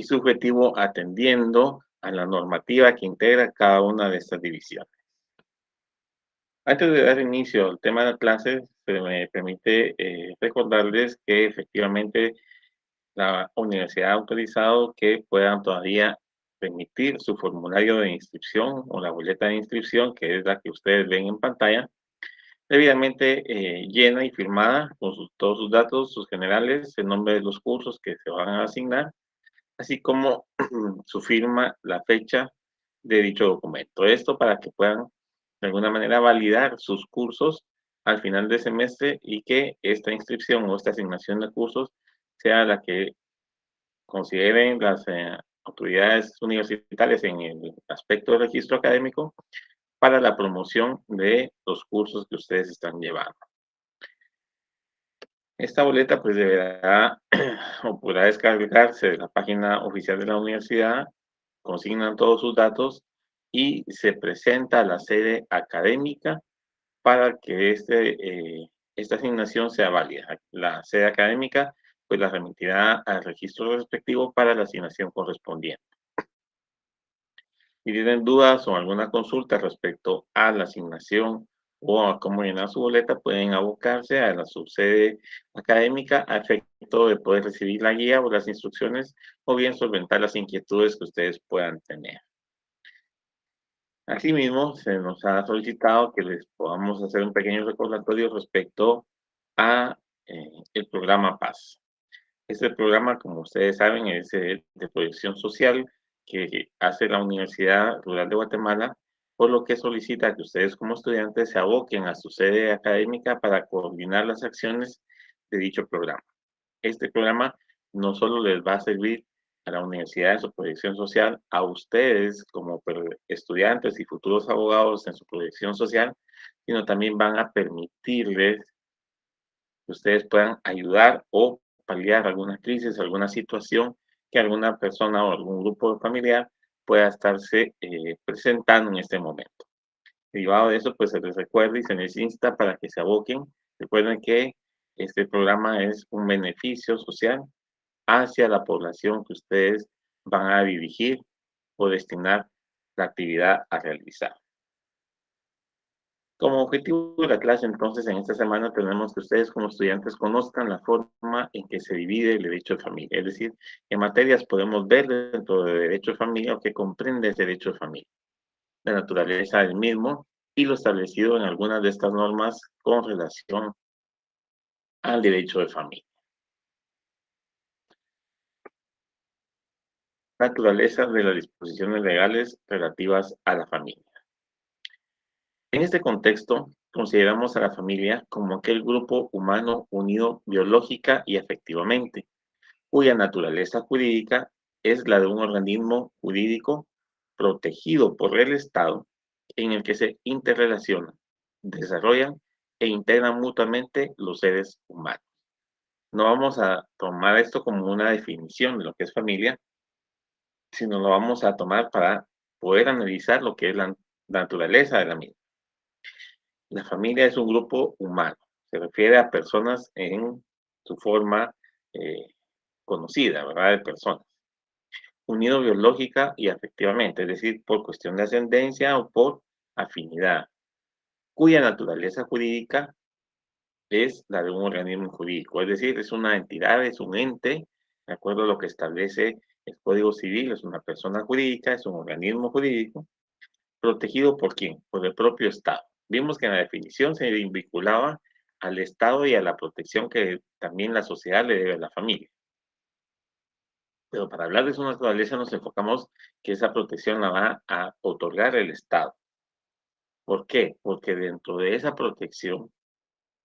y subjetivo atendiendo a la normativa que integra cada una de estas divisiones. Antes de dar inicio al tema de la clase, se me permite recordarles que efectivamente la universidad ha autorizado que puedan todavía remitir su formulario de inscripción o la boleta de inscripción, que es la que ustedes ven en pantalla, debidamente llena y firmada con todos sus datos, sus generales, el nombre de los cursos que se van a asignar, así como su firma, la fecha de dicho documento. Esto para que puedan de alguna manera validar sus cursos al final del semestre y que esta inscripción o esta asignación de cursos sea la que consideren las autoridades universitarias en el aspecto de registro académico para la promoción de los cursos que ustedes están llevando. Esta boleta pues deberá o podrá descargarse de la página oficial de la universidad, consignan todos sus datos y se presenta a la sede académica para que esta asignación sea válida. La sede académica pues la remitirá al registro respectivo para la asignación correspondiente. Si tienen dudas o alguna consulta respecto a la asignación o a cómo llenar su boleta, pueden abocarse a la subsede académica a efecto de poder recibir la guía o las instrucciones o bien solventar las inquietudes que ustedes puedan tener. Asimismo, se nos ha solicitado que les podamos hacer un pequeño recordatorio respecto a el programa PAS. Este programa, como ustedes saben, es de proyección social que hace la Universidad Rural de Guatemala, por lo que solicita que ustedes como estudiantes se aboquen a su sede académica para coordinar las acciones de dicho programa. Este programa no solo les va a servir a la universidad en su proyección social, a ustedes como estudiantes y futuros abogados en su proyección social, sino también van a permitirles que ustedes puedan ayudar o paliar alguna crisis, alguna situación que alguna persona o algún grupo familiar pueda estarse presentando en este momento. Derivado de eso, pues se les recuerda y se les insta para que se aboquen. Recuerden que este programa es un beneficio social hacia la población que ustedes van a dirigir o destinar la actividad a realizar. Como objetivo de la clase, entonces, en esta semana tenemos que ustedes como estudiantes conozcan la forma en que se divide el derecho de familia. Es decir, qué materias podemos ver dentro del derecho de familia o qué comprende el derecho de familia, la naturaleza del mismo y lo establecido en algunas de estas normas con relación al derecho de familia. Naturaleza de las disposiciones legales relativas a la familia. En este contexto, consideramos a la familia como aquel grupo humano unido biológica y afectivamente, cuya naturaleza jurídica es la de un organismo jurídico protegido por el Estado en el que se interrelacionan, desarrollan e integran mutuamente los seres humanos. No vamos a tomar esto como una definición de lo que es familia, sino lo vamos a tomar para poder analizar lo que es la naturaleza de la misma. La familia es un grupo humano, se refiere a personas en su forma eh, conocida, ¿verdad? De personas, unido biológica y afectivamente, es decir, por cuestión de ascendencia o por afinidad, cuya naturaleza jurídica es la de un organismo jurídico, es decir, es una entidad, es un ente, de acuerdo a lo que establece el Código Civil, es una persona jurídica, es un organismo jurídico, protegido por quién, por el propio Estado. Vimos que en la definición se vinculaba al Estado y a la protección que también la sociedad le debe a la familia. Pero para hablar de su naturaleza nos enfocamos que esa protección la va a otorgar el Estado. ¿Por qué? Porque dentro de esa protección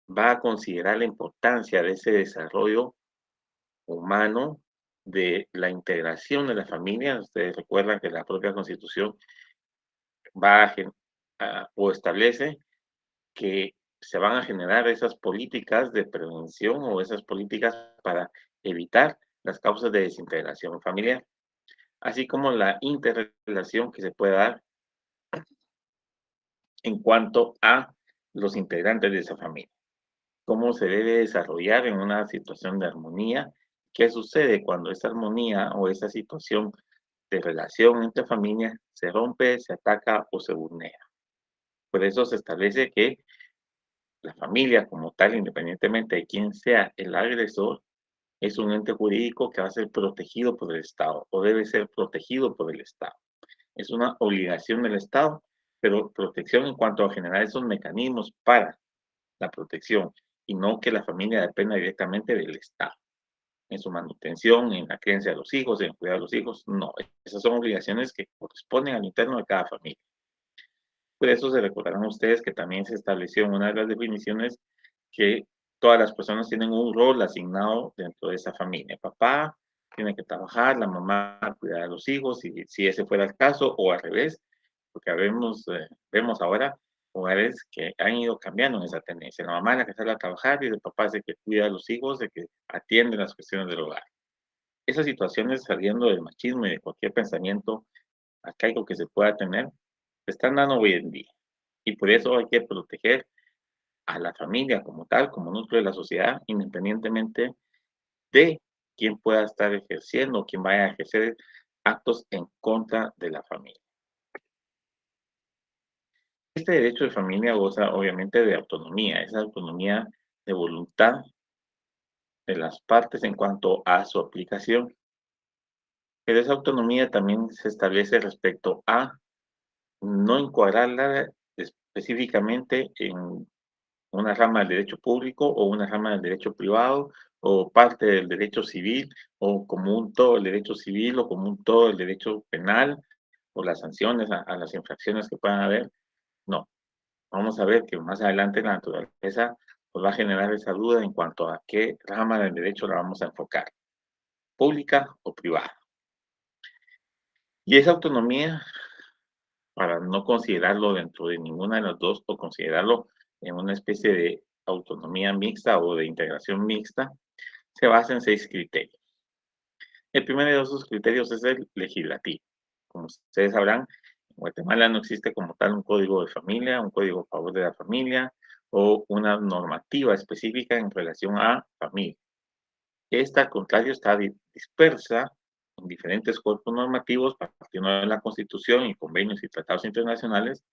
va a considerar la importancia de ese desarrollo humano, de la integración de la familia. Ustedes recuerdan que la propia Constitución va o establece que se van a generar esas políticas de prevención o esas políticas para evitar las causas de desintegración familiar, así como la interrelación que se puede dar en cuanto a los integrantes de esa familia, cómo se debe desarrollar en una situación de armonía, ¿Qué sucede cuando esa armonía o esa situación de relación entre familias se rompe, se ataca o se vulnera? Por eso se establece que la familia como tal, independientemente de quién sea el agresor, es un ente jurídico que va a ser protegido por el Estado o debe ser protegido por el Estado. Es una obligación del Estado, pero protección en cuanto a generar esos mecanismos para la protección y no que la familia dependa directamente del Estado en su manutención, en la crianza de los hijos, en cuidar a los hijos. No, esas son obligaciones que corresponden al interno de cada familia. Por eso se recordarán ustedes que también se estableció en una de las definiciones que todas las personas tienen un rol asignado dentro de esa familia. Papá tiene que trabajar, la mamá cuidar a los hijos, si ese fuera el caso, o al revés, porque vemos ahora hogares que han ido cambiando en esa tendencia. La mamá es la que sale a trabajar y el papá es el que cuida a los hijos, el que atiende las cuestiones del hogar. Esas situaciones, saliendo del machismo y de cualquier pensamiento arcaico que se pueda tener, se están dando hoy en día. Y por eso hay que proteger a la familia como tal, como núcleo de la sociedad, independientemente de quién pueda estar ejerciendo o quién vaya a ejercer actos en contra de la familia. Este derecho de familia goza obviamente de autonomía, esa autonomía de voluntad de las partes en cuanto a su aplicación, pero esa autonomía también se establece respecto a no encuadrarla específicamente en una rama del derecho público o una rama del derecho privado o parte del derecho civil o como un todo el derecho civil o como un todo el derecho penal o las sanciones a las infracciones que puedan haber. No, vamos a ver que más adelante la naturaleza nos va a generar esa duda en cuanto a qué rama del derecho la vamos a enfocar, pública o privada. Y esa autonomía, para no considerarlo dentro de ninguna de las dos o considerarlo en una especie de autonomía mixta o de integración mixta, se basa en 6 criterios. El primero de esos criterios es el legislativo. Como ustedes sabrán, en Guatemala no existe como tal un código de familia, un código a favor de la familia o una normativa específica en relación a familia. Esta, al contrario, está dispersa en diferentes cuerpos normativos, partiendo de la Constitución y convenios y tratados internacionales,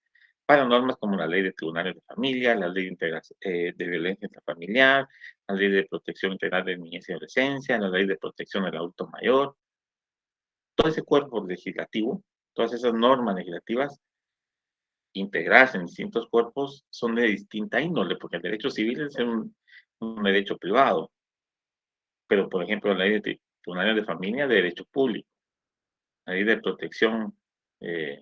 para normas como la Ley de Tribunales de Familia, la Ley de Violencia Intrafamiliar, la Ley de Protección Integral de Niñez y Adolescencia, la Ley de Protección del Adulto Mayor. Todo ese cuerpo legislativo, todas esas normas legislativas integradas en distintos cuerpos son de distinta índole, porque el derecho civil es un derecho privado, pero por ejemplo la Ley de Tribunales de Familia de derecho público, la Ley de Protección, eh,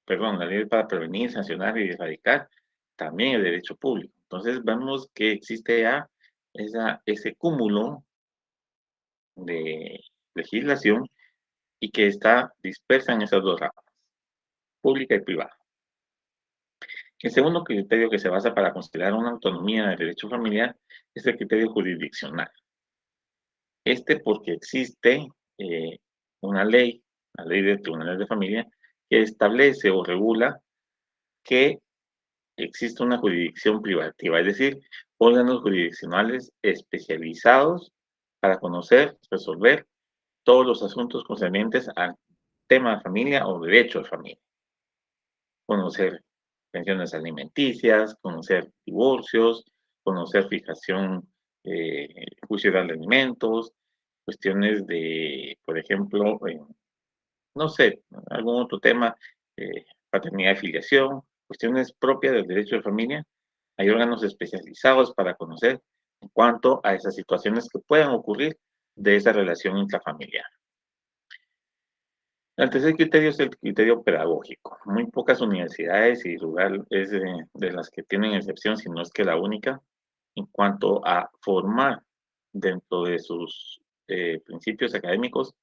perdón, la Ley para prevenir, sancionar y erradicar también es derecho público. Entonces vemos que existe ya ese cúmulo de legislación y que está dispersa en esas dos ramas, pública y privada. El segundo criterio que se basa para considerar una autonomía del derecho familiar es el criterio jurisdiccional. Este porque existe eh, una ley, la ley de tribunales de familia, que establece o regula que existe una jurisdicción privativa, es decir, órganos jurisdiccionales especializados para conocer, resolver todos los asuntos concernientes al tema de familia o derecho de familia. Conocer pensiones alimenticias, conocer divorcios, conocer fijación, juicio de alimentos, cuestiones de, por ejemplo, no sé, algún otro tema, paternidad y filiación, cuestiones propias del derecho de familia. Hay órganos especializados para conocer en cuanto a esas situaciones que puedan ocurrir de esa relación intrafamiliar. El tercer criterio es el criterio pedagógico. Muy pocas universidades y lugar es de las que tienen excepción, si no es que la única, en cuanto a formar dentro de sus principios académicos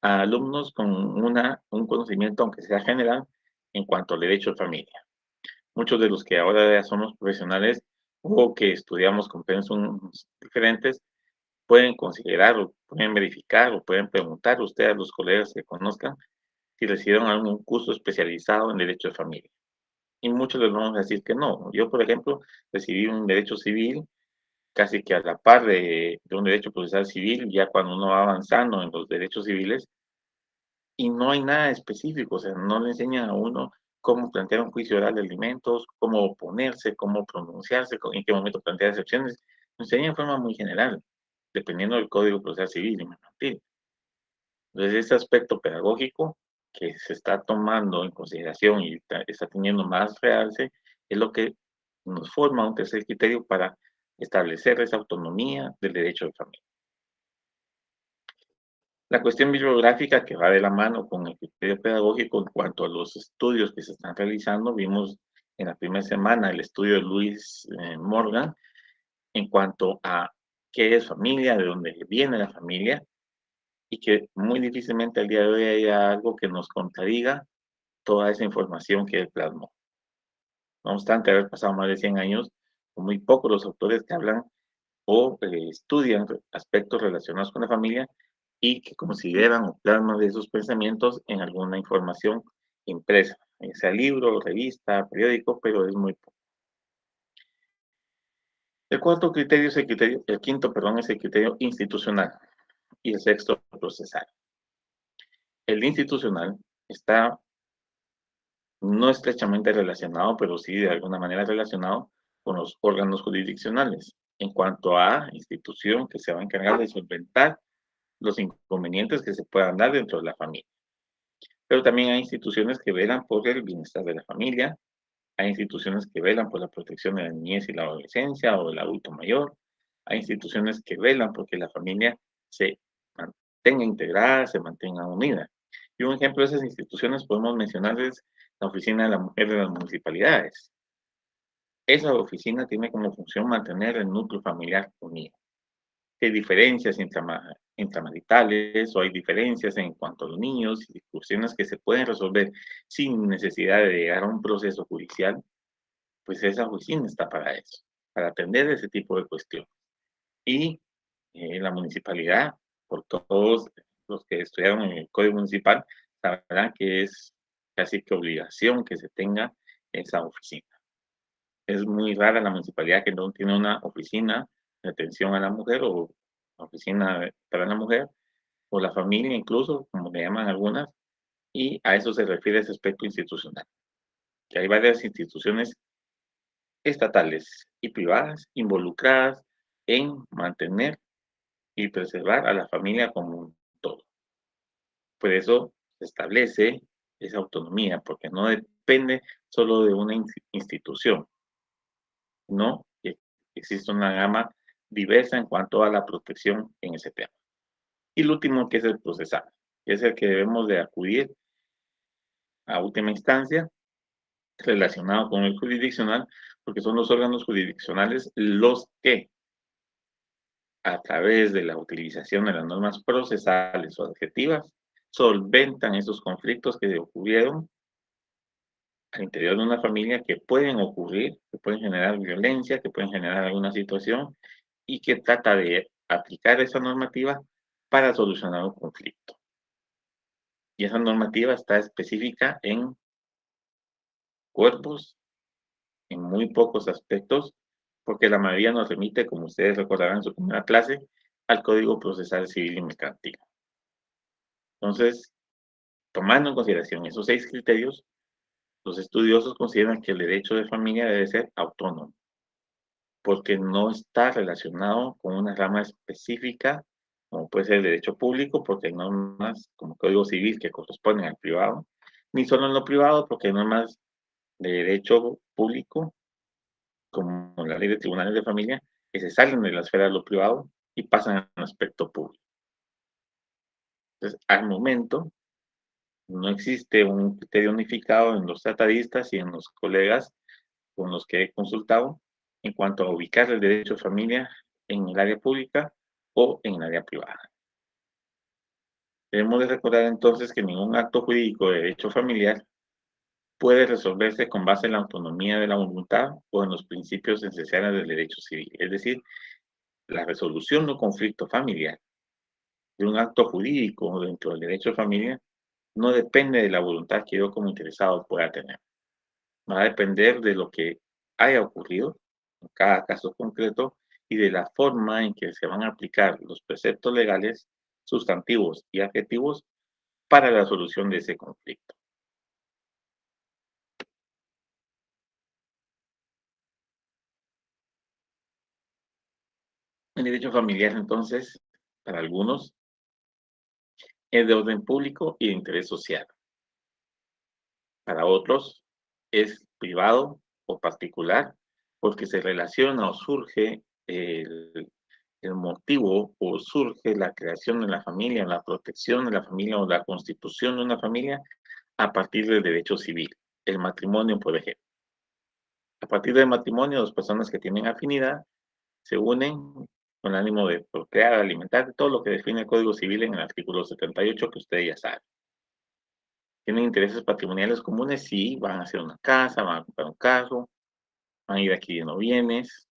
a alumnos con un conocimiento, aunque sea general, en cuanto al derecho de familia. Muchos de los que ahora ya somos profesionales o que estudiamos con pensums diferentes pueden considerar o pueden verificar o pueden preguntar ustedes a los colegas que conozcan si recibieron algún curso especializado en derecho de familia. Y muchos les vamos a decir que no. Yo, por ejemplo, recibí un derecho civil casi que a la par de un derecho procesal civil, ya cuando uno va avanzando en los derechos civiles, y no hay nada específico, o sea, no le enseñan a uno cómo plantear un juicio oral de alimentos, cómo oponerse, cómo pronunciarse, en qué momento plantear excepciones. Lo enseñan de forma muy general, dependiendo del Código Procesal Civil y Mercantil. Entonces, ese aspecto pedagógico que se está tomando en consideración y está teniendo más realce, es lo que nos forma un tercer criterio para establecer esa autonomía del derecho de familia. La cuestión bibliográfica que va de la mano con el criterio pedagógico en cuanto a los estudios que se están realizando, vimos en la primera semana el estudio de Luis Morgan en cuanto a qué es familia, de dónde viene la familia, y que muy difícilmente al día de hoy haya algo que nos contradiga toda esa información que él plasmó. No obstante haber pasado más de 100 años, son muy pocos los autores que hablan o estudian aspectos relacionados con la familia y que consideran o plasman de esos pensamientos en alguna información impresa, sea libro, revista, periódico, pero es muy poco. El cuarto criterio es el quinto, perdón, es el criterio institucional y el sexto procesal. El institucional está no estrechamente relacionado, pero sí de alguna manera relacionado con los órganos jurisdiccionales, en cuanto a institución que se va a encargar de solventar los inconvenientes que se puedan dar dentro de la familia. Pero también hay instituciones que velan por el bienestar de la familia, hay instituciones que velan por la protección de la niñez y la adolescencia o del adulto mayor, hay instituciones que velan porque la familia se mantenga integrada, se mantenga unida. Y un ejemplo de esas instituciones podemos mencionarles la Oficina de la Mujer de las Municipalidades. Esa oficina tiene como función mantener el núcleo familiar unido. Hay diferencias intramaritales o hay diferencias en cuanto a los niños y cuestiones que se pueden resolver sin necesidad de llegar a un proceso judicial, pues esa oficina está para eso, para atender ese tipo de cuestiones. Y la municipalidad, por todos los que estudiaron en el Código Municipal, sabrán que es casi que obligación que se tenga esa oficina. Es muy rara la municipalidad que no tiene una oficina de atención a la mujer o oficina para la mujer o la familia incluso, como le llaman algunas, y a eso se refiere ese aspecto institucional, que hay varias instituciones estatales y privadas involucradas en mantener y preservar a la familia como un todo. Por eso se establece esa autonomía, porque no depende solo de una institución, no existe una gama diversa en cuanto a la protección en ese tema. Y el último, que es el procesal, que es el que debemos de acudir a última instancia relacionado con el jurisdiccional, porque son los órganos jurisdiccionales los que, a través de la utilización de las normas procesales o adjetivas, solventan esos conflictos que ocurrieron al interior de una familia que pueden ocurrir, que pueden generar violencia, que pueden generar alguna situación y que trata de aplicar esa normativa para solucionar un conflicto. Y esa normativa está específica en cuerpos, en muy pocos aspectos, porque la mayoría nos remite, como ustedes recordarán en su primera clase, al Código Procesal Civil y Mercantil. Entonces, tomando en consideración esos 6 criterios, los estudiosos consideran que el derecho de familia debe ser autónomo, porque no está relacionado con una rama específica, como puede ser el derecho público, porque hay normas como Código Civil que corresponden al privado, ni solo en lo privado, porque hay normas de derecho público, como la ley de tribunales de familia, que se salen de la esfera de lo privado y pasan al aspecto público. Entonces, al momento, no existe un criterio unificado en los tratadistas y en los colegas con los que he consultado en cuanto a ubicar el derecho de familia en el área pública o en el área privada. Debemos de recordar entonces que ningún acto jurídico de derecho familiar puede resolverse con base en la autonomía de la voluntad o en los principios esenciales del derecho civil. Es decir, la resolución de un conflicto familiar, de un acto jurídico dentro del derecho de familia, no depende de la voluntad que yo como interesado pueda tener. Va a depender de lo que haya ocurrido en cada caso concreto y de la forma en que se van a aplicar los preceptos legales, sustantivos y adjetivos para la solución de ese conflicto. El derecho familiar, entonces, para algunos, es de orden público y de interés social. Para otros, es privado o particular porque se relaciona o surge el motivo o surge la creación de la familia, la protección de la familia o la constitución de una familia a partir del derecho civil, el matrimonio, por ejemplo. A partir del matrimonio, dos personas que tienen afinidad se unen con el ánimo de procrear, alimentar, todo lo que define el Código Civil en el artículo 78 que ustedes ya saben. ¿Tienen intereses patrimoniales comunes? Sí, van a hacer una casa, van a comprar un carro, van a ir adquiriendo bienes,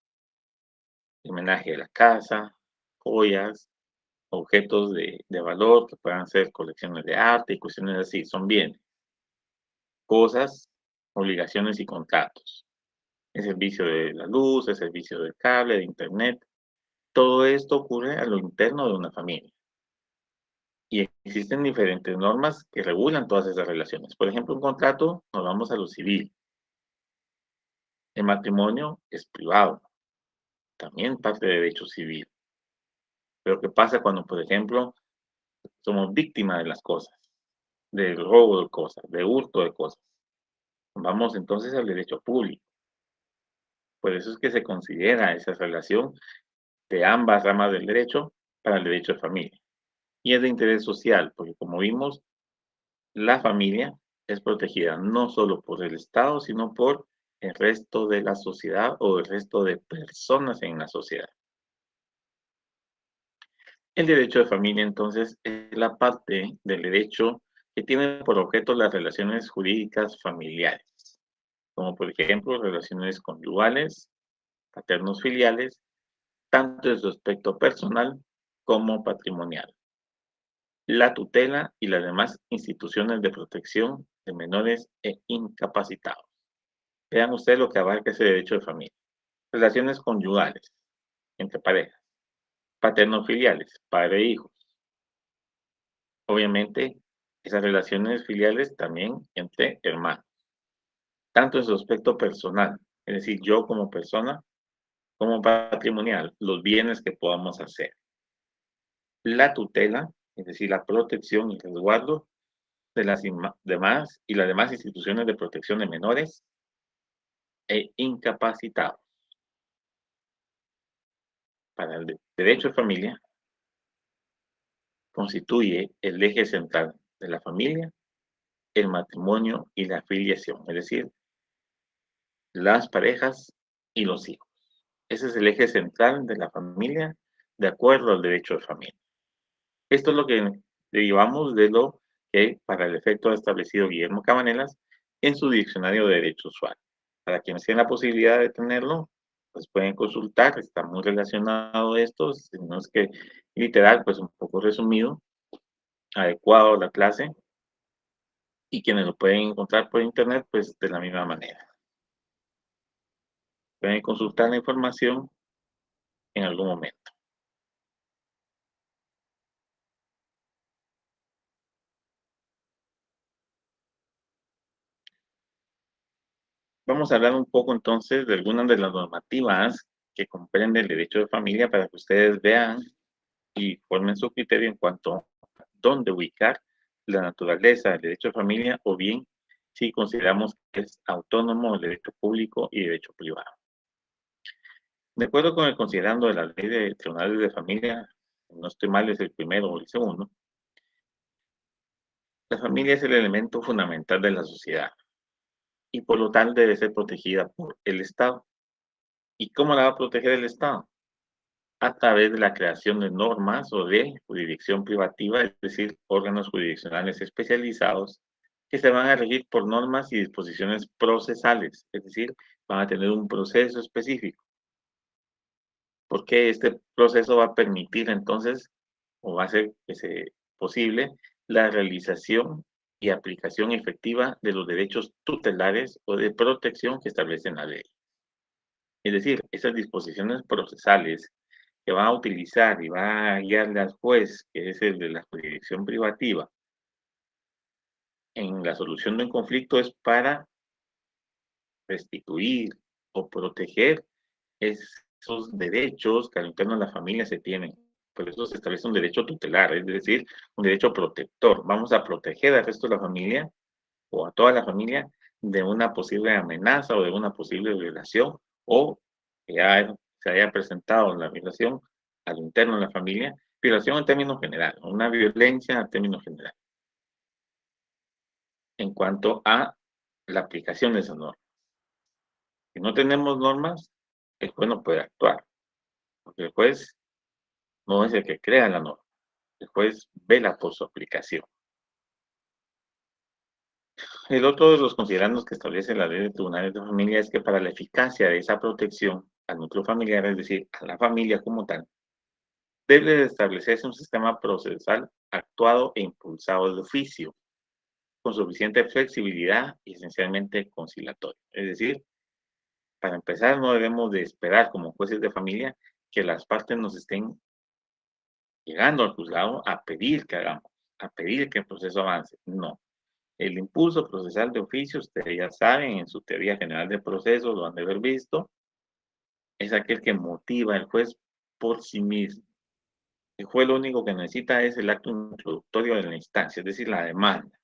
el homenaje de la casa, joyas, objetos de valor que puedan ser colecciones de arte y cuestiones así, son bienes, cosas, obligaciones y contratos. El servicio de la luz, el servicio del cable, de internet, todo esto ocurre a lo interno de una familia. Y existen diferentes normas que regulan todas esas relaciones. Por ejemplo, un contrato, nos vamos a lo civil. El matrimonio es privado, también parte de derecho civil. Pero ¿qué pasa cuando, por ejemplo, somos víctimas de las cosas, del robo de cosas, de hurto de cosas? Vamos entonces al derecho público. Por eso es que se considera esa relación de ambas ramas del derecho para el derecho de familia. Y es de interés social, porque como vimos, la familia es protegida no solo por el Estado, sino por el resto de la sociedad o el resto de personas en la sociedad. El derecho de familia, entonces, es la parte del derecho que tiene por objeto las relaciones jurídicas familiares, como por ejemplo relaciones conyugales, paternos filiales, tanto en su aspecto personal como patrimonial, la tutela y las demás instituciones de protección de menores e incapacitados. Vean ustedes lo que abarca ese derecho de familia. Relaciones conyugales entre parejas, paterno-filiales, padre e hijos. Obviamente, esas relaciones filiales también entre hermanos, tanto en su aspecto personal, es decir, yo como persona, como patrimonial, los bienes que podamos hacer. La tutela, es decir, la protección y resguardo de las demás y las demás instituciones de protección de menores e incapacitados. Para el derecho de familia, constituye el eje central de la familia, el matrimonio y la filiación, es decir, las parejas y los hijos. Ese es el eje central de la familia de acuerdo al derecho de familia. Esto es lo que derivamos de lo que para el efecto ha establecido Guillermo Cabanelas en su diccionario de derecho usual. Para quienes tienen la posibilidad de tenerlo, pues pueden consultar, está muy relacionado esto, si no es que literal, pues un poco resumido, adecuado a la clase, y quienes lo pueden encontrar por internet, pues de la misma manera. Pueden consultar la información en algún momento. Vamos a hablar un poco entonces de algunas de las normativas que comprende el derecho de familia para que ustedes vean y formen su criterio en cuanto a dónde ubicar la naturaleza del derecho de familia o bien si consideramos que es autónomo el derecho público y derecho privado. De acuerdo con el considerando de la ley de tribunales de familia, no estoy mal, es el primero o el segundo, la familia es el elemento fundamental de la sociedad y por lo tanto debe ser protegida por el Estado. ¿Y cómo la va a proteger el Estado? A través de la creación de normas o de jurisdicción privativa, es decir, órganos jurisdiccionales especializados que se van a regir por normas y disposiciones procesales, es decir, van a tener un proceso específico, porque este proceso va a permitir entonces, o va a hacer que sea posible, la realización y aplicación efectiva de los derechos tutelares o de protección que establecen la ley. Es decir, esas disposiciones procesales que va a utilizar y va a guiarle al juez, que es el de la jurisdicción privativa, en la solución de un conflicto es para restituir o proteger esos derechos que al interno de la familia se tienen. Por eso se establece un derecho tutelar, es decir, un derecho protector. Vamos a proteger al resto de la familia o a toda la familia de una posible amenaza o de una posible violación o que ya se haya presentado la violación al interno de la familia, violación en términos generales, una violencia en términos generales. En cuanto a la aplicación de esas normas. Si no tenemos normas, el juez no puede actuar, porque el juez no es el que crea la norma, el juez vela por su aplicación. El otro de los considerandos que establece la ley de tribunales de familia es que para la eficacia de esa protección al núcleo familiar, es decir, a la familia como tal, debe de establecerse un sistema procesal actuado e impulsado de oficio, con suficiente flexibilidad y esencialmente conciliatorio. Es decir, para empezar, no debemos de esperar como jueces de familia que las partes nos estén llegando al juzgado a pedir que hagamos, a pedir que el proceso avance. No. El impulso procesal de oficio, ustedes ya saben, en su teoría general de procesos, lo han de haber visto, es aquel que motiva al juez por sí mismo. El juez lo único que necesita es el acto introductorio de la instancia, es decir, la demanda.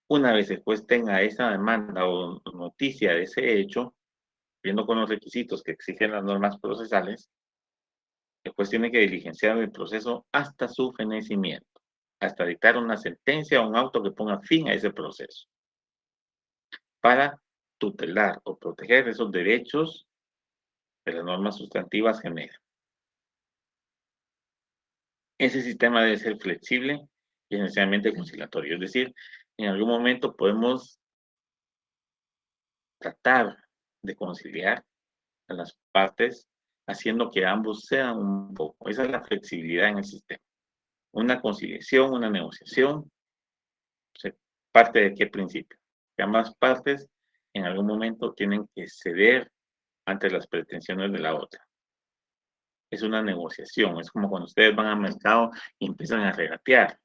Una vez el juez tenga esa demanda o noticia de ese hecho, viendo con los requisitos que exigen las normas procesales, el juez tiene que diligenciar el proceso hasta su fenecimiento, hasta dictar una sentencia o un auto que ponga fin a ese proceso, para tutelar o proteger esos derechos que las normas sustantivas generan. Ese sistema debe ser flexible y esencialmente conciliatorio, es decir, en algún momento podemos tratar de conciliar a las partes haciendo que ambos sean un poco. Esa es la flexibilidad en el sistema. Una conciliación, una negociación, se parte de qué principio. Que ambas partes en algún momento tienen que ceder ante las pretensiones de la otra. Es una negociación, es como cuando ustedes van al mercado y empiezan a regatear.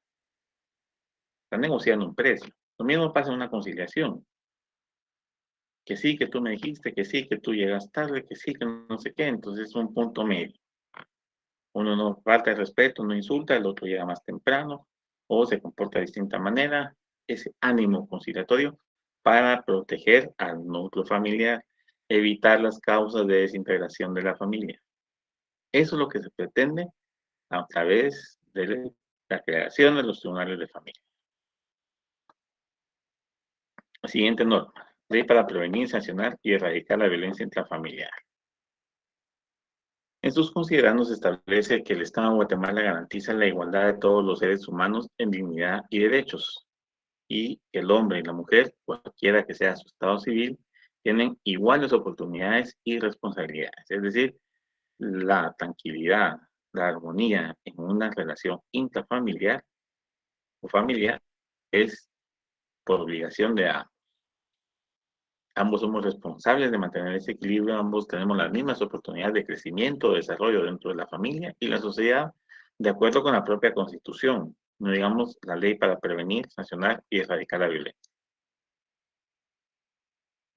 Están negociando un precio. Lo mismo pasa en una conciliación. Que sí, que tú me dijiste, que sí, que tú llegas tarde, que sí, que no sé qué. Entonces es un punto medio. Uno no falta el respeto, no insulta, el otro llega más temprano o se comporta de distinta manera. Ese ánimo conciliatorio para proteger al núcleo familiar, evitar las causas de desintegración de la familia. Eso es lo que se pretende a través de la creación de los tribunales de familia. La siguiente norma. Ley para prevenir, sancionar y erradicar la violencia intrafamiliar. En sus considerandos se establece que el Estado de Guatemala garantiza la igualdad de todos los seres humanos en dignidad y derechos, y que el hombre y la mujer, cualquiera que sea su estado civil, tienen iguales oportunidades y responsabilidades. Es decir, la tranquilidad, la armonía en una relación intrafamiliar o familiar es por obligación de ambos. Ambos somos responsables de mantener ese equilibrio, ambos tenemos las mismas oportunidades de crecimiento, de desarrollo dentro de la familia y la sociedad, de acuerdo con la propia Constitución, no digamos la ley para prevenir, sancionar y erradicar la violencia.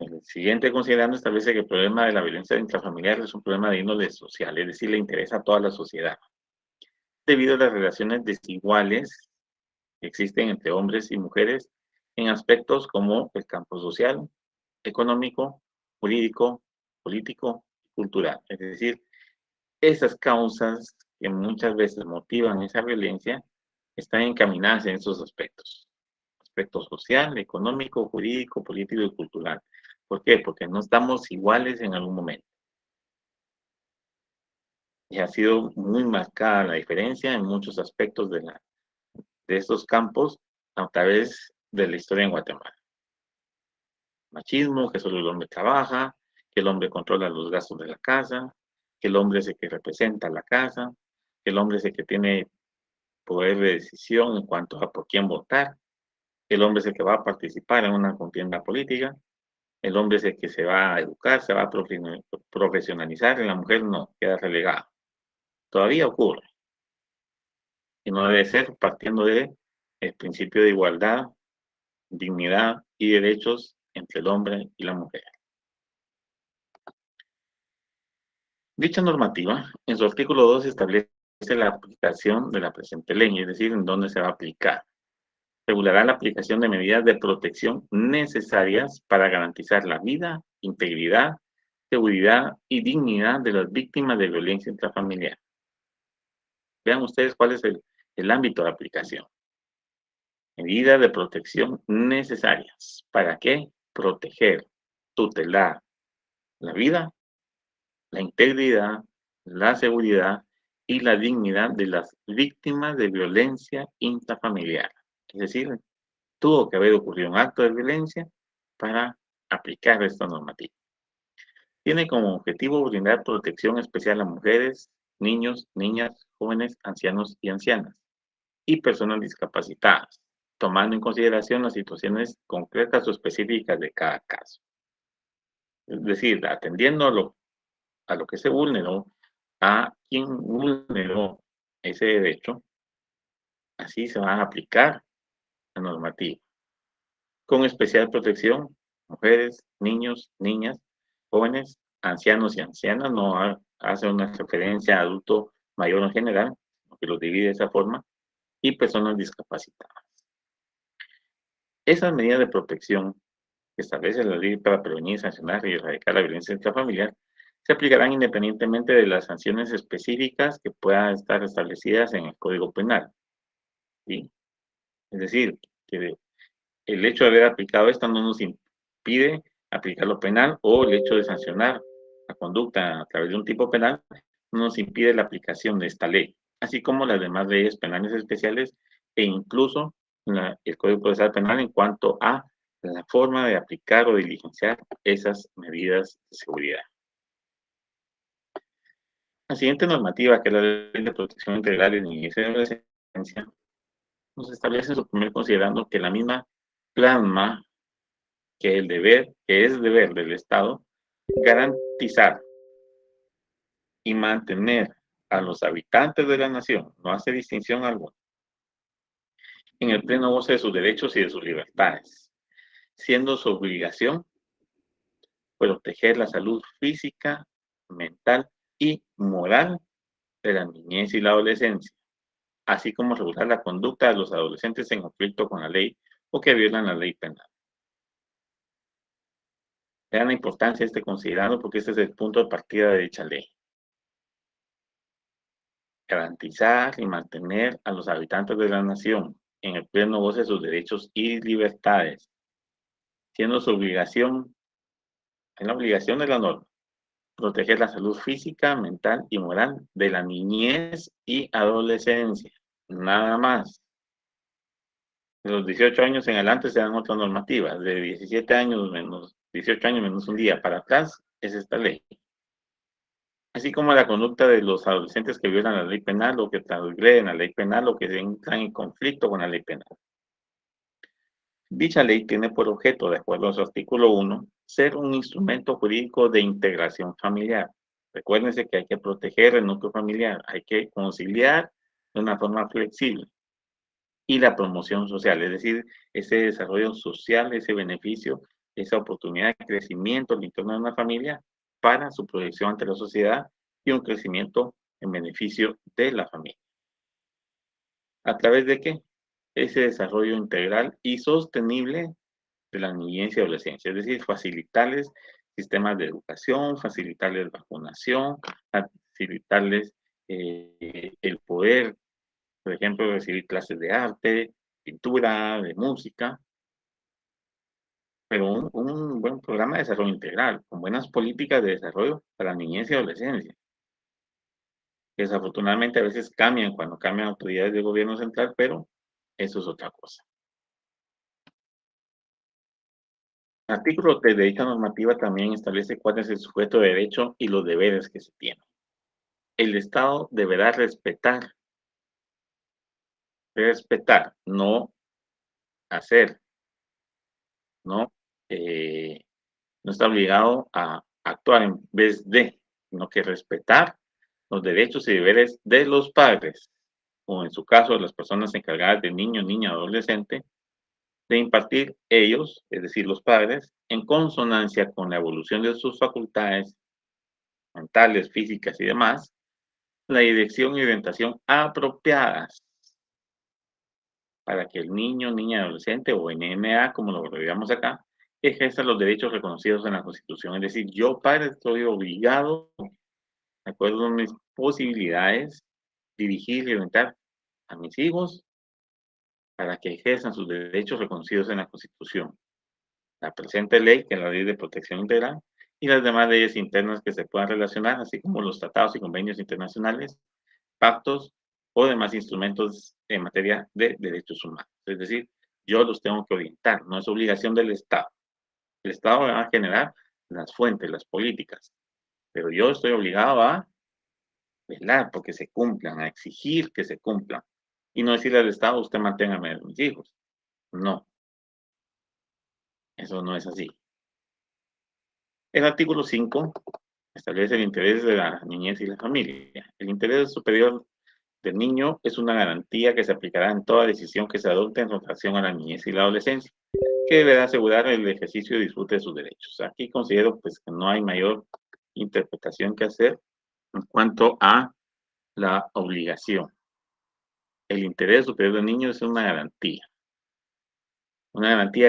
El siguiente considerando establece que el problema de la violencia intrafamiliar es un problema de índole social, es decir, le interesa a toda la sociedad, debido a las relaciones desiguales que existen entre hombres y mujeres en aspectos como el campo social, económico, jurídico, político y cultural. Es decir, esas causas que muchas veces motivan esa violencia están encaminadas en esos aspectos. Aspecto social, económico, jurídico, político y cultural. ¿Por qué? Porque no estamos iguales en algún momento. Y ha sido muy marcada la diferencia en muchos aspectos de estos campos a través de la historia en Guatemala. Machismo, que solo el hombre trabaja, que el hombre controla los gastos de la casa, que el hombre es el que representa la casa, que el hombre es el que tiene poder de decisión en cuanto a por quién votar, que el hombre es el que va a participar en una contienda política. el hombre es el que se va a educar, se va a profesionalizar, y la mujer no, queda relegada. Todavía ocurre, y no debe ser partiendo de el principio de igualdad, dignidad y derechos entre el hombre y la mujer. Dicha normativa, en su artículo 2, establece la aplicación de la presente ley, es decir, en dónde se va a aplicar. Regulará la aplicación de medidas de protección necesarias para garantizar la vida, integridad, seguridad y dignidad de las víctimas de violencia intrafamiliar. Vean ustedes cuál es el ámbito de aplicación. Medidas de protección necesarias. ¿Para qué? Proteger, tutelar la vida, la integridad, la seguridad y la dignidad de las víctimas de violencia intrafamiliar. Es decir, tuvo que haber ocurrido un acto de violencia para aplicar esta normativa. Tiene como objetivo brindar protección especial a mujeres, niños, niñas, jóvenes, ancianos y ancianas y personas discapacitadas, tomando en consideración las situaciones concretas o específicas de cada caso. Es decir, atendiendo a lo que se vulneró, a quien vulneró ese derecho, así se va a aplicar la normativa. Con especial protección, mujeres, niños, niñas, jóvenes, ancianos y ancianas, no hace una referencia a adulto mayor en general, que los divide de esa forma, y personas discapacitadas. Esas medidas de protección que establece la ley para prevenir, sancionar y erradicar la violencia intrafamiliar se aplicarán independientemente de las sanciones específicas que puedan estar establecidas en el Código Penal. ¿Sí? Es decir, que el hecho de haber aplicado esto no nos impide aplicar lo penal, o el hecho de sancionar la conducta a través de un tipo penal no nos impide la aplicación de esta ley, así como las demás leyes penales especiales e incluso el Código Procesal Penal en cuanto a la forma de aplicar o diligenciar esas medidas de seguridad. La siguiente normativa, que es la Ley de Protección Integral de Niñez y Adolescencia, nos establece en su primer considerando que la misma plasma que es deber del Estado garantizar y mantener a los habitantes de la nación, no hace distinción alguna, en el pleno goce de sus derechos y de sus libertades, siendo su obligación proteger la salud física, mental y moral de la niñez y la adolescencia, así como regular la conducta de los adolescentes en conflicto con la ley o que violan la ley penal. Vean la importancia de este considerando, porque este es el punto de partida de dicha ley. Garantizar y mantener a los habitantes de la nación en el pleno goce de sus derechos y libertades, siendo su obligación, en la obligación de la norma, proteger la salud física, mental y moral de la niñez y adolescencia. Nada más. De los 18 años en adelante se dan otras normativas. De 17 años menos 18 años menos un día para atrás es esta ley. Así como la conducta de los adolescentes que violan la ley penal o que transgreden la ley penal o que entran en conflicto con la ley penal. Dicha ley tiene por objeto, de acuerdo a su artículo 1, ser un instrumento jurídico de integración familiar. Recuérdense que hay que proteger el núcleo familiar, hay que conciliar de una forma flexible. Y la promoción social, es decir, ese desarrollo social, ese beneficio, esa oportunidad de crecimiento al interno de una familia para su proyección ante la sociedad y un crecimiento en beneficio de la familia. ¿A través de qué? Ese desarrollo integral y sostenible de la niñez y adolescencia, es decir, facilitarles sistemas de educación, facilitarles vacunación, facilitarles el poder, por ejemplo, recibir clases de arte, pintura, de música, pero un buen programa de desarrollo integral, con buenas políticas de desarrollo para la niñez y adolescencia. Desafortunadamente a veces cambian cuando cambian autoridades del gobierno central, pero eso es otra cosa. El artículo 3 de dicha normativa también establece cuál es el sujeto de derecho y los deberes que se tienen. El Estado deberá respetar, no hacer, no No está obligado a actuar en vez de, sino que respetar los derechos y deberes de los padres, o en su caso, de las personas encargadas de niño, niña, adolescente, de impartir ellos, es decir, los padres, en consonancia con la evolución de sus facultades mentales, físicas y demás, la dirección y orientación apropiadas para que el niño, niña, adolescente o NMA, como lo abreviamos acá, ejerza los derechos reconocidos en la Constitución. Es decir, yo, padre, estoy obligado, de acuerdo a mis posibilidades, dirigir y orientar a mis hijos para que ejerzan sus derechos reconocidos en la Constitución. La presente ley, que es la Ley de Protección Integral, y las demás leyes internas que se puedan relacionar, así como los tratados y convenios internacionales, pactos o demás instrumentos en materia de derechos humanos. Es decir, yo los tengo que orientar, no es obligación del Estado. El Estado va a generar las fuentes, las políticas, pero yo estoy obligado a velar porque se cumplan, a exigir que se cumplan, y no decirle al Estado, usted manténgame a mis hijos. No, eso no es así. El artículo 5 establece el interés de la niñez y la familia. El interés superior del niño es una garantía que se aplicará en toda decisión que se adopte en relación a la niñez y la adolescencia, que deberá asegurar el ejercicio y disfrute de sus derechos. Aquí considero pues que no hay mayor interpretación que hacer en cuanto a la obligación. El interés superior del niño es una garantía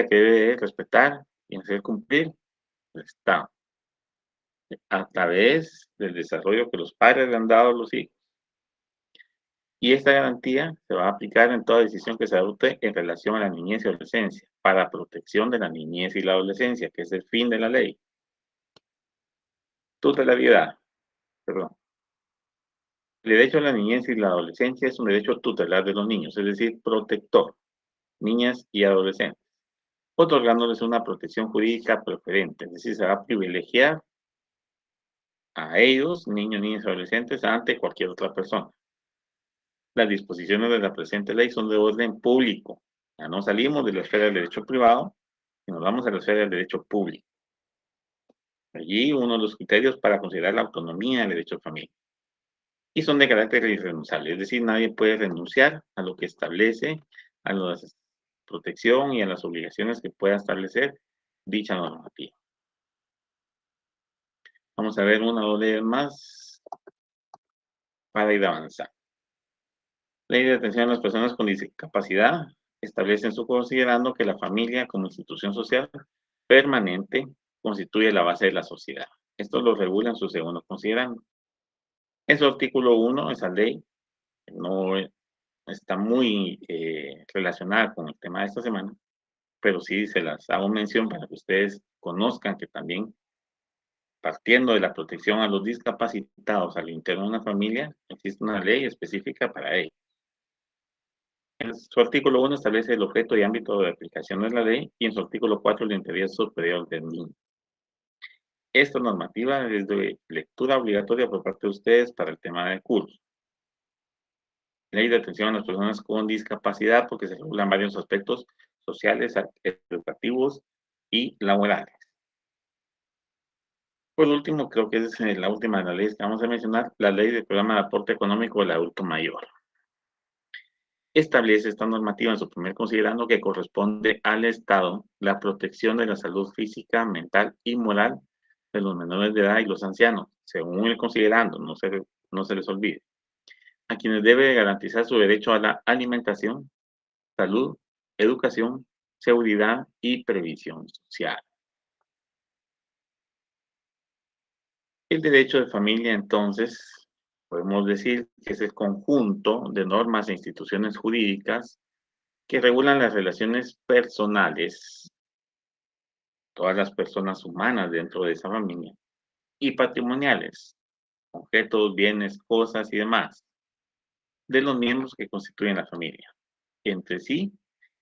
que debe respetar y hacer cumplir el Estado a través del desarrollo que los padres le han dado a los hijos. Y esta garantía se va a aplicar en toda decisión que se adopte en relación a la niñez y adolescencia, para protección de la niñez y la adolescencia, que es el fin de la ley. Tutelaridad, perdón. El derecho a la niñez y la adolescencia es un derecho tutelar de los niños, es decir, protector, niñas y adolescentes, otorgándoles una protección jurídica preferente, es decir, se va a privilegiar a ellos, niños, niñas y adolescentes, ante cualquier otra persona. Las disposiciones de la presente ley son de orden público. Ya no salimos de la esfera del derecho privado y nos vamos a la esfera del derecho público. Allí uno de los criterios para considerar la autonomía del derecho de familia. Y son de carácter irrenunciable, es decir, nadie puede renunciar a lo que establece, a la protección y a las obligaciones que pueda establecer dicha normativa. Vamos a ver una o dos más para ir avanzando. Ley de atención a las personas con discapacidad establece en su considerando que la familia como institución social permanente constituye la base de la sociedad. Esto lo regula en su segundo considerando. En su artículo 1, esa ley no está muy relacionada con el tema de esta semana, pero sí se las hago mención para que ustedes conozcan que también partiendo de la protección a los discapacitados al interno de una familia, existe una ley específica para ello. En su artículo 1 establece el objeto y ámbito de aplicación de la ley y en su artículo 4 el interés superior del niño. Esta normativa es de lectura obligatoria por parte de ustedes para el tema del curso. Ley de atención a las personas con discapacidad porque se regulan varios aspectos sociales, educativos y laborales. Por último, creo que es la última de las leyes que vamos a mencionar, la ley del programa de aporte económico del adulto mayor. Establece esta normativa en su primer considerando que corresponde al Estado la protección de la salud física, mental y moral de los menores de edad y los ancianos, según el considerando, no se les olvide, a quienes debe garantizar su derecho a la alimentación, salud, educación, seguridad y previsión social. El derecho de familia, entonces, podemos decir que es el conjunto de normas e instituciones jurídicas que regulan las relaciones personales, todas las personas humanas dentro de esa familia, y patrimoniales, objetos, bienes, cosas y demás, de los miembros que constituyen la familia, entre sí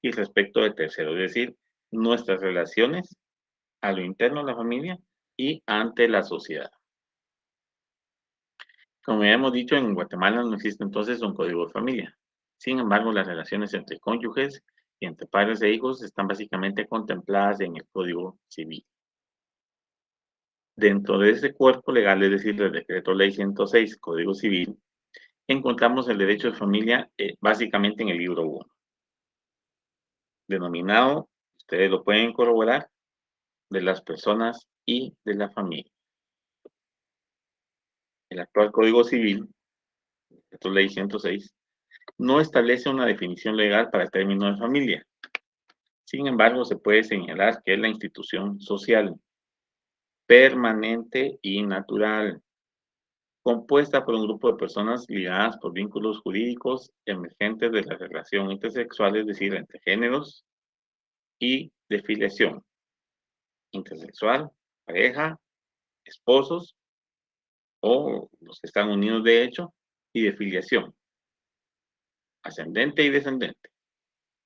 y respecto de terceros, es decir, nuestras relaciones a lo interno de la familia y ante la sociedad. Como ya hemos dicho, en Guatemala no existe entonces un código de familia. Sin embargo, las relaciones entre cónyuges y entre padres e hijos están básicamente contempladas en el Código Civil. Dentro de ese cuerpo legal, es decir, del Decreto Ley 106, Código Civil, encontramos el derecho de familia básicamente en el libro 1, denominado, ustedes lo pueden corroborar, de las personas y de la familia. El actual Código Civil, Decreto Ley 106, no establece una definición legal para el término de familia. Sin embargo, se puede señalar que es la institución social, permanente y natural, compuesta por un grupo de personas ligadas por vínculos jurídicos emergentes de la relación intersexual, es decir, entre géneros, y de filiación intersexual, pareja, esposos o los que están unidos de hecho, y de filiación ascendente y descendente.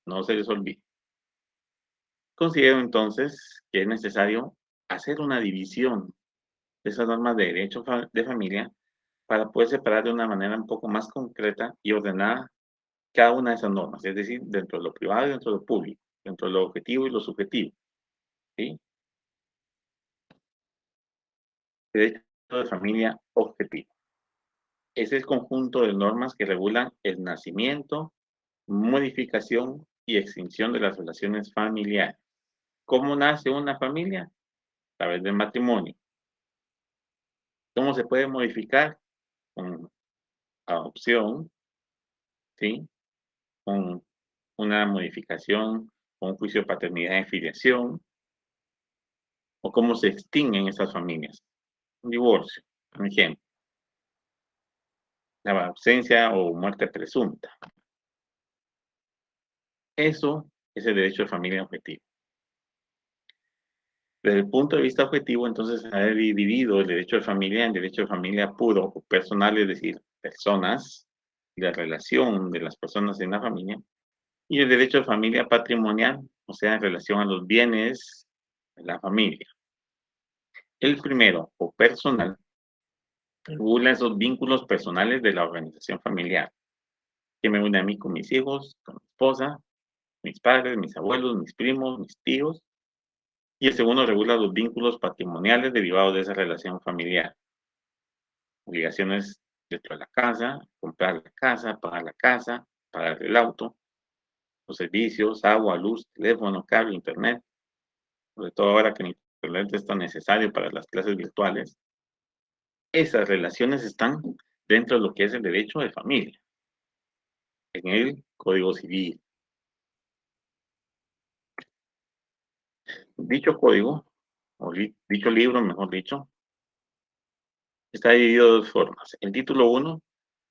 No se les olvide. Considero entonces que es necesario hacer una división de esas normas de derecho de familia para poder separar de una manera un poco más concreta y ordenada cada una de esas normas, es decir, dentro de lo privado y dentro de lo público, dentro de lo objetivo y lo subjetivo, ¿sí? Derecho de familia objetivo. Es el conjunto de normas que regulan el nacimiento, modificación y extinción de las relaciones familiares. ¿Cómo nace una familia? A través del matrimonio. ¿Cómo se puede modificar? Con adopción, ¿sí? Con una modificación, con un juicio de paternidad y filiación, o cómo se extinguen esas familias. Un divorcio, por ejemplo, la ausencia o muerte presunta. Eso es el derecho de familia objetivo. Desde el punto de vista objetivo, entonces, se ha dividido el derecho de familia en derecho de familia puro o personal, es decir, personas, la relación de las personas en la familia, y el derecho de familia patrimonial, o sea, en relación a los bienes de la familia. El primero, o personal, regula esos vínculos personales de la organización familiar, que me une a mí con mis hijos, con mi esposa, mis padres, mis abuelos, mis primos, mis tíos. Y el segundo regula los vínculos patrimoniales derivados de esa relación familiar. Obligaciones dentro de la casa, comprar la casa, pagar el auto, los servicios, agua, luz, teléfono, cable, internet, sobre todo ahora que el internet es tan necesario para las clases virtuales. Esas relaciones están dentro de lo que es el derecho de familia, en el Código Civil. Dicho código, o dicho libro, mejor dicho, está dividido de dos formas. El título 1,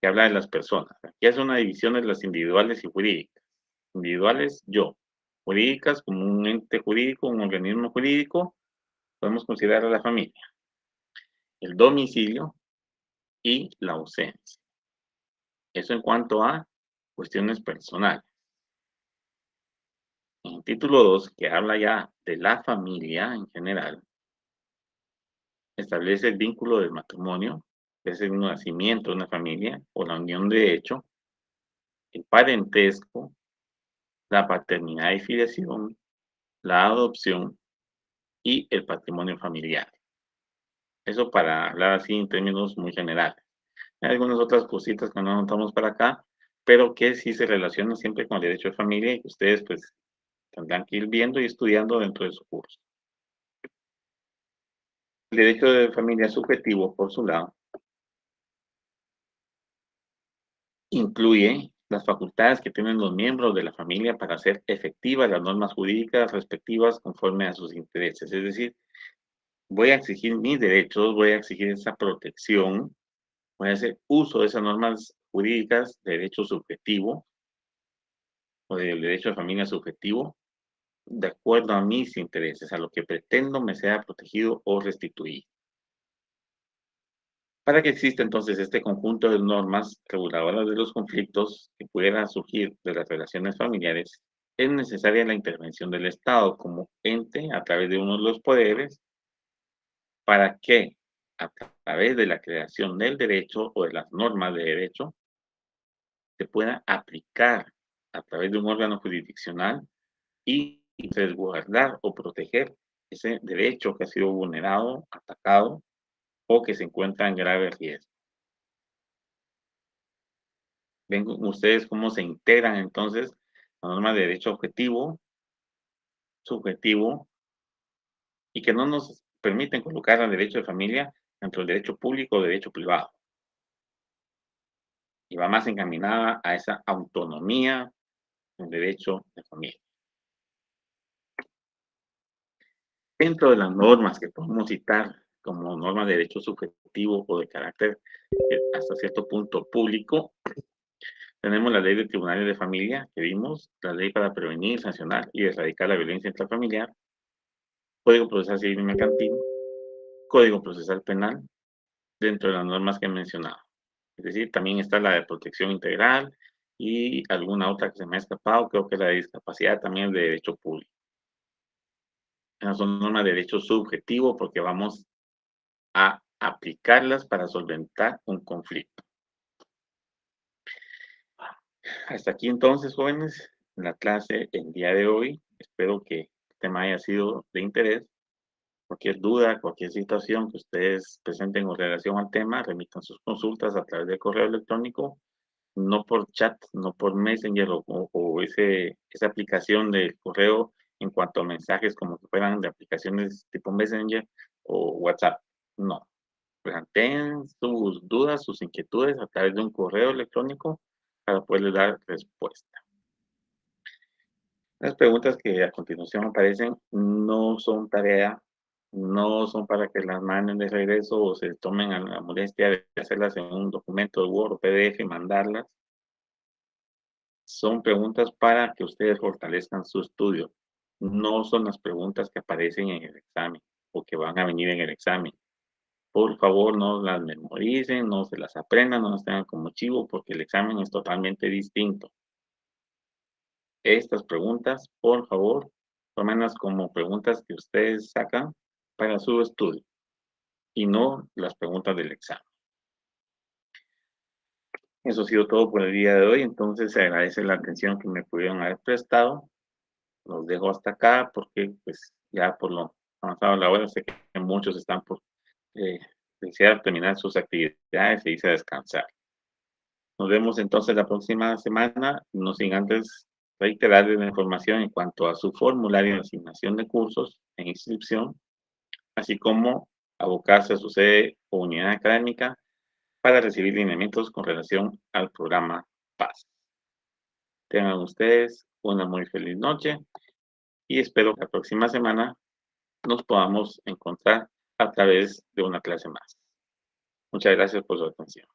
que habla de las personas. Aquí hace una división de las individuales y jurídicas. Individuales, yo. Jurídicas, como un ente jurídico, un organismo jurídico, podemos considerar a la familia. El domicilio y la ausencia. Eso en cuanto a cuestiones personales. En el título 2, que habla ya de la familia en general, establece el vínculo del matrimonio, que es el nacimiento de una familia o la unión de hecho, el parentesco, la paternidad y filiación, la adopción y el patrimonio familiar. Eso para hablar así en términos muy generales. Hay algunas otras cositas que no anotamos para acá, pero que sí se relacionan siempre con el derecho de familia y que ustedes pues tendrán que ir viendo y estudiando dentro de su curso. El derecho de familia subjetivo, por su lado, incluye las facultades que tienen los miembros de la familia para hacer efectivas las normas jurídicas respectivas conforme a sus intereses. Es decir, voy a exigir mis derechos, voy a exigir esa protección, voy a hacer uso de esas normas jurídicas de derecho subjetivo o del derecho de familia subjetivo de acuerdo a mis intereses, a lo que pretendo me sea protegido o restituido. Para que exista entonces este conjunto de normas reguladoras de los conflictos que pudieran surgir de las relaciones familiares, es necesaria la intervención del Estado como ente a través de uno de los poderes para que a través de la creación del derecho o de las normas de derecho se pueda aplicar a través de un órgano jurisdiccional y resguardar o proteger ese derecho que ha sido vulnerado, atacado o que se encuentra en grave riesgo. Ven ustedes cómo se integran entonces la norma de derecho objetivo, subjetivo y que no nos permiten colocar al derecho de familia dentro del derecho público o derecho privado. Y va más encaminada a esa autonomía del derecho de familia. Dentro de las normas que podemos citar como normas de derecho subjetivo o de carácter hasta cierto punto público, tenemos la ley de tribunales de familia que vimos, la ley para prevenir, sancionar y erradicar la violencia intrafamiliar, Código Procesal Civil y Mercantil, Código Procesal Penal, dentro de las normas que he mencionado. Es decir, también está la de protección integral y alguna otra que se me ha escapado, creo que la de discapacidad también es de derecho público. Esas son normas de derecho subjetivo porque vamos a aplicarlas para solventar un conflicto. Hasta aquí entonces, jóvenes, la clase el día de hoy. Espero que el tema haya sido de interés. Cualquier duda, cualquier situación que ustedes presenten con relación al tema, remitan sus consultas a través del correo electrónico, no por chat, no por Messenger o esa aplicación del correo en cuanto a mensajes como que fueran de aplicaciones tipo Messenger o WhatsApp. No. Planteen sus dudas, sus inquietudes a través de un correo electrónico para poderles dar respuesta. Las preguntas que a continuación aparecen no son tarea, no son para que las manden de regreso o se tomen a la molestia de hacerlas en un documento de Word o PDF y mandarlas. Son preguntas para que ustedes fortalezcan su estudio. No son las preguntas que aparecen en el examen o que van a venir en el examen. Por favor, no las memoricen, no se las aprendan, no las tengan como chivo, porque el examen es totalmente distinto. Estas preguntas, por favor, tómenlas como preguntas que ustedes sacan para su estudio y no las preguntas del examen. Eso ha sido todo por el día de hoy, entonces se agradece la atención que me pudieron haber prestado. Los dejo hasta acá porque pues ya por lo avanzado de la hora sé que muchos están por desear terminar sus actividades e irse a descansar. Nos vemos entonces la próxima semana, no sin antes reiterarles la información en cuanto a su formulario de asignación de cursos en inscripción, así como abocarse a su sede o unidad académica para recibir lineamientos con relación al programa PAS. Tengan ustedes una muy feliz noche y espero que la próxima semana nos podamos encontrar a través de una clase más. Muchas gracias por su atención.